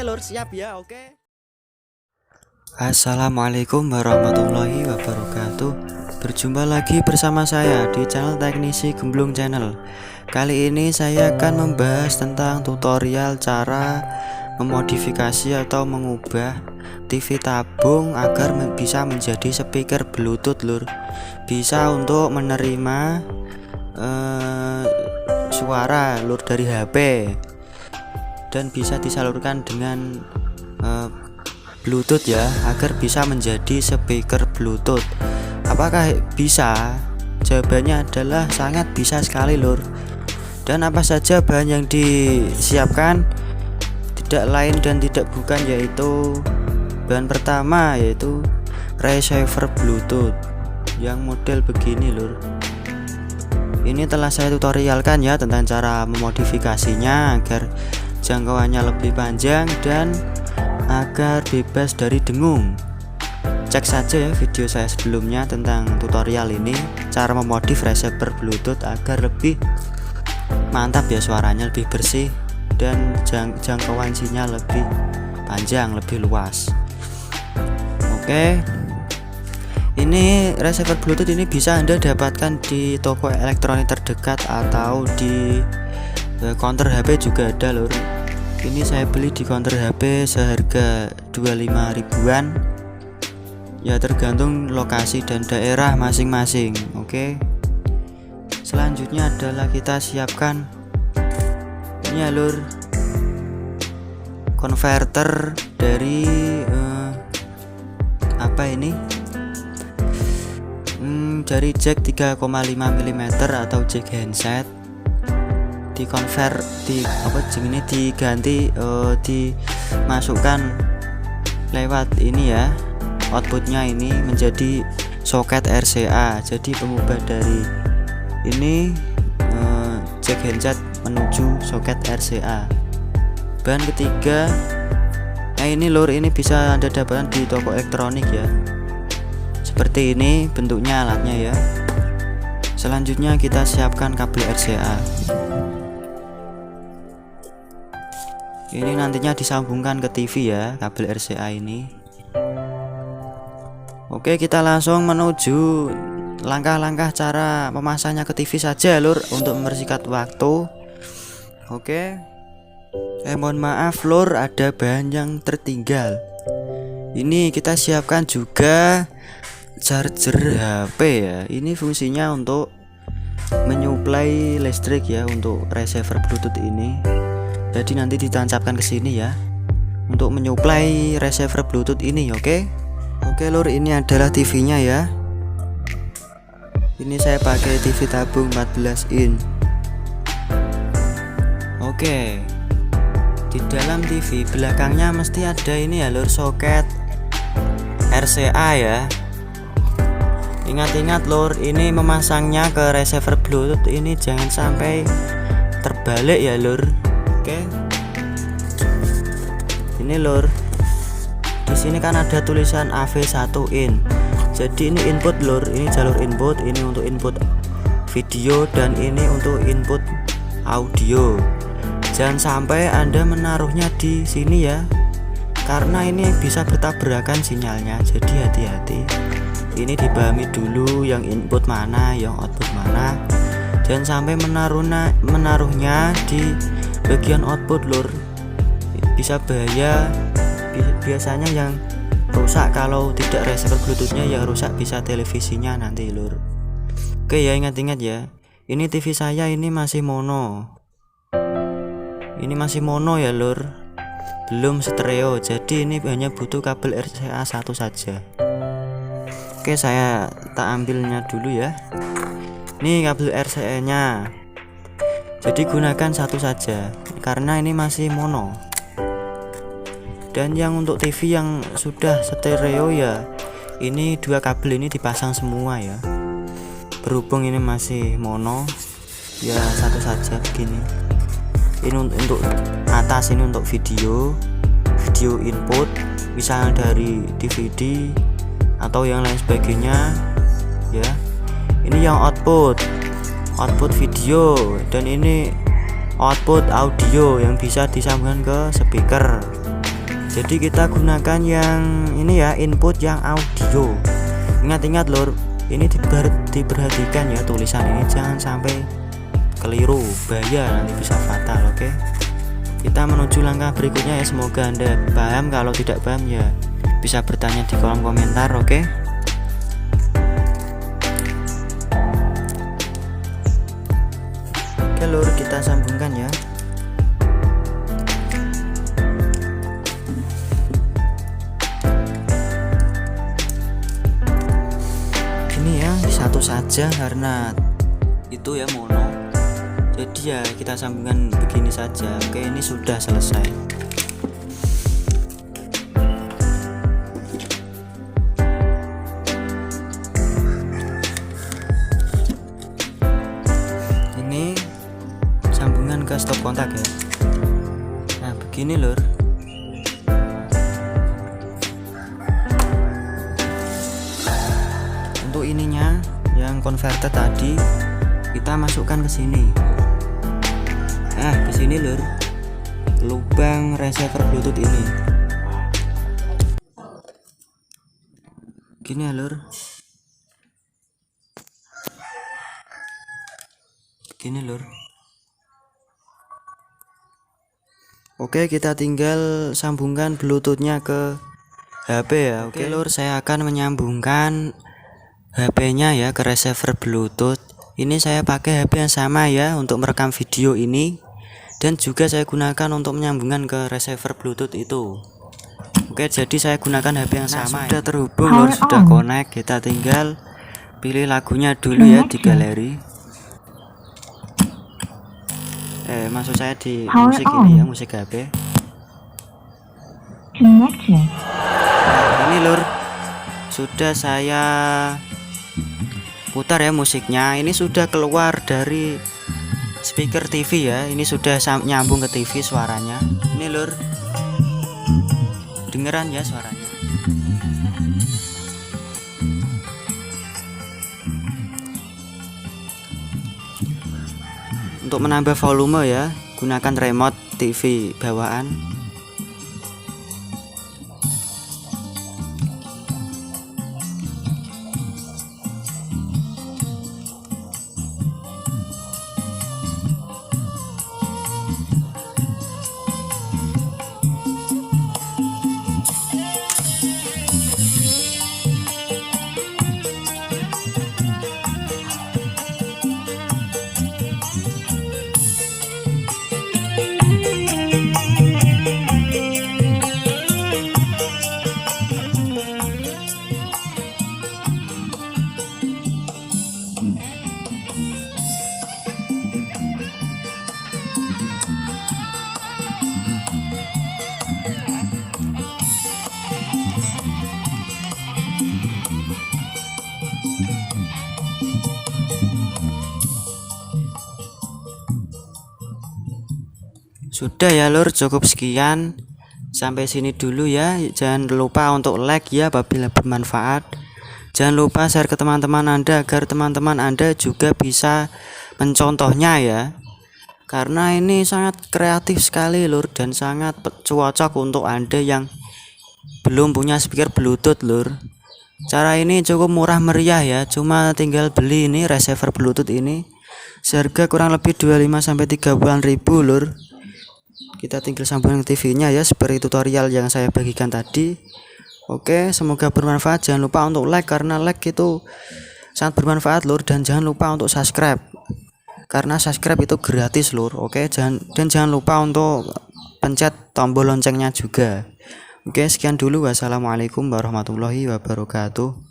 lur, siap ya. Oke. Assalamualaikum warahmatullahi wabarakatuh. Berjumpa lagi bersama saya di channel Teknisi Gemblung Channel. Kali ini saya akan membahas tentang tutorial cara memodifikasi atau mengubah TV tabung agar bisa menjadi speaker Bluetooth lur. Bisa untuk menerima suara lur dari HP dan bisa disalurkan dengan Bluetooth ya, agar bisa menjadi speaker Bluetooth. Apakah bisa? Jawabannya adalah sangat bisa sekali lur. Dan apa saja bahan yang disiapkan? Tidak lain dan tidak bukan yaitu bahan pertama yaitu receiver Bluetooth yang model begini lur. Ini telah saya tutorialkan ya tentang cara memodifikasinya agar jangkauannya lebih panjang dan agar bebas dari dengung. Cek saja ya video saya sebelumnya tentang tutorial ini, cara memodif receiver Bluetooth agar lebih mantap ya, suaranya lebih bersih dan jangkauan sinyal lebih panjang, lebih luas. Oke. Ini receiver Bluetooth ini bisa Anda dapatkan di toko elektronik terdekat atau di counter HP juga ada lur. Ini saya beli di counter HP seharga 25 ribuan ya, tergantung lokasi dan daerah masing-masing. Oke. Selanjutnya adalah kita siapkan ini ya lur, konverter dari apa ini, dari jack 3,5 mm atau jack handset, diganti dimasukkan lewat ini ya, outputnya ini menjadi soket RCA, jadi pengubah dari ini jack handset menuju soket RCA. Bahan ketiga, ini lur, ini bisa Anda dapatkan di toko elektronik ya, seperti ini bentuknya alatnya ya. Selanjutnya kita siapkan kabel RCA. Ini nantinya disambungkan ke TV ya, kabel RCA ini. Oke, kita langsung menuju langkah-langkah cara memasangnya ke TV saja lur, untuk mempersingkat waktu. Oke. Mohon maaf lur, ada bahan yang tertinggal. Ini kita siapkan juga charger HP ya. Ini fungsinya untuk menyuplai listrik ya untuk receiver Bluetooth ini. Jadi nanti ditancapkan ke sini ya untuk menyuplai receiver Bluetooth ini. Oke lur, ini adalah TV-nya ya. Ini saya pakai TV tabung 14 in. Oke. Di dalam TV belakangnya mesti ada ini ya lur, soket RCA ya. Ingat-ingat lur, ini memasangnya ke receiver Bluetooth ini jangan sampai terbalik ya lur. Oke. Ini lur. Di sini kan ada tulisan AV1 in. Jadi ini input lur, ini jalur input, ini untuk input video dan ini untuk input audio. Jangan sampai Anda menaruhnya di sini ya, karena ini bisa bertabrakan sinyalnya. Jadi hati-hati. Ini dipahami dulu yang input mana, yang output mana. Jangan sampai menaruhnya di bagian output lur, bisa bahaya. Biasanya yang rusak kalau tidak receiver Bluetoothnya, yang rusak bisa televisinya nanti lur. Oke ya, ingat-ingat ya, ini TV saya ini masih mono. Ini masih mono ya lur, belum stereo, jadi ini hanya butuh kabel RCA satu saja. Oke, saya tak ambilnya dulu ya. Ini kabel RCA nya, jadi gunakan satu saja karena ini masih mono. Dan yang untuk TV yang sudah stereo ya, ini dua kabel ini dipasang semua ya. Berhubung ini masih mono ya, satu saja begini. Ini untuk atas, ini untuk video input, misalnya dari DVD atau yang lain sebagainya ya. Ini yang output video, dan ini output audio yang bisa disambungkan ke speaker. Jadi kita gunakan yang ini ya, input yang audio. Ingat-ingat lur, ini diperhatikan ya, tulisan ini jangan sampai keliru, bahaya nanti bisa fatal. Oke, kita menuju langkah berikutnya ya. Semoga Anda paham. Kalau tidak paham ya bisa bertanya di kolom komentar. Oke, lur, kita sambungkan ya. Ini ya satu saja karena itu ya mono, jadi ya kita sambungkan begini saja. Oke, ini sudah selesai. Ini sambungan ke stop kontak ya. Nah begini lur. Untuk ininya yang converter tadi kita masukkan ke sini. Nah ke sini lur, lubang receiver Bluetooth ini. Gini ya lur. Gini lur. Oke, kita tinggal sambungkan Bluetoothnya ke HP ya. Oke lur, saya akan menyambungkan HP-nya ya ke receiver Bluetooth. Ini saya pakai HP yang sama ya untuk merekam video ini, dan juga saya gunakan untuk menyambungkan ke receiver Bluetooth itu. Oke, jadi saya gunakan HP yang sama. Sudah terhubung lur, sudah connect. Kita tinggal pilih lagunya dulu ya di galeri. Maksud saya di musik ini ya, musik HP. Nah, ini lur, sudah saya putar ya musiknya. Ini sudah keluar dari speaker TV ya. Ini sudah nyambung ke TV suaranya. Ini lur, dengeran ya suaranya. Untuk menambah volume ya, gunakan remote TV bawaan. Sudah ya lur, cukup sekian. Sampai sini dulu ya. Jangan lupa untuk like ya apabila bermanfaat. Jangan lupa share ke teman-teman Anda agar teman-teman Anda juga bisa mencontohnya ya. Karena ini sangat kreatif sekali lur, dan sangat cocok untuk Anda yang belum punya speaker Bluetooth lur. Cara ini cukup murah meriah ya, cuma tinggal beli ini receiver Bluetooth ini. Seharga kurang lebih 25-30 ribu lur. Kita tinggal sambungkan TV-nya ya, seperti tutorial yang saya bagikan tadi. Oke, semoga bermanfaat. Jangan lupa untuk like, karena like itu sangat bermanfaat lur, dan jangan lupa untuk subscribe karena subscribe itu gratis lur. Oke, jangan lupa untuk pencet tombol loncengnya juga. Oke, sekian dulu. Wassalamualaikum warahmatullahi wabarakatuh.